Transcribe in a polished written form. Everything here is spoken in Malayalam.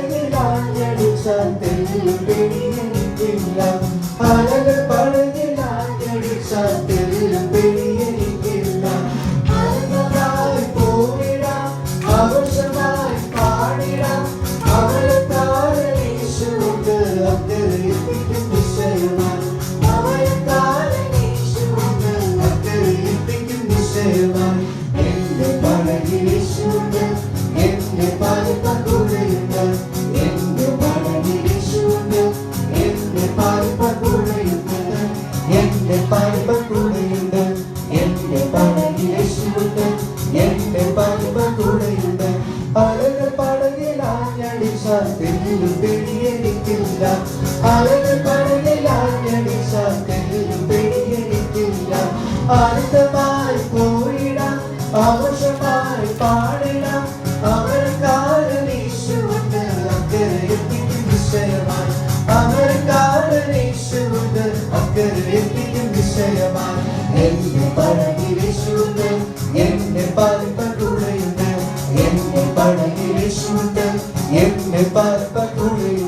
പടകിലാഞ്ഞടിച്ചാൽ തെല്ലും പേടിയെനിക്കില്ല. അലകൾ പടകിലാഞ്ഞടിച്ചാൽ തെല്ലും പേടിയെനിക്കില്ല. അനന്തമായി പോയിടാം, ആഘോഷമായി പാടിടാം. അവളെക്കാരൻ യേശുവുണ്ട്, അക്കരെ എത്തിക്കും നിശ്ചയമായി. അവളെക്കാരൻ യേശുവുണ്ട്, അക്കരെ എത്തിക്കും നിശ്ചയമായി. എന്റെ പടകിൽ യേശുവുണ്ട്, എന്റെ പാലിപ്പാൻ കൂടെയുണ്ട്. എന്റെ പടകിൽ യേശുവുണ്ട്, എന്റെ പാലിപ്പാൻ കൂടെയുണ്ട്. എന്റെ പാലിപ്പാൻ കൂടെയുണ്ട്. എന്റെ പടകിൽ യേശുവുണ്ട്, എന്റെ പാലിപ്പാൻ കൂടെയുണ്ട്. അലകൾ പടകിലാഞ്ഞടിച്ചാൽ തെല്ലും പേടിയെനിക്കില്ല. അലകൾ പടകിലാഞ്ഞടിച്ചാൽ തെല്ലും പേടിയെനിക്കില്ല. ആനന്ദമായി പോയിടാം, ആഘോഷമായി പാടിടാം. അവൾക്കാരൻ യേശുവുണ്ട്, അക്കരെ എത്തിക്കും നിശ്ചയമായി. അവൾക്കാരൻ യേശുവുണ്ട്, അക്കരെ എത്തിക്കും നിശ്ചയമായി. എന്റെ പടകിൽ യേശുവുണ്ട്, എന്റെ പാലിപ്പാൻ കൂടെയുണ്ട്. എന്റെ പടകിൽ യേശുവുണ്ട്, എന്റെ പാലിപ്പാൻ കൂടെയുണ്ട്.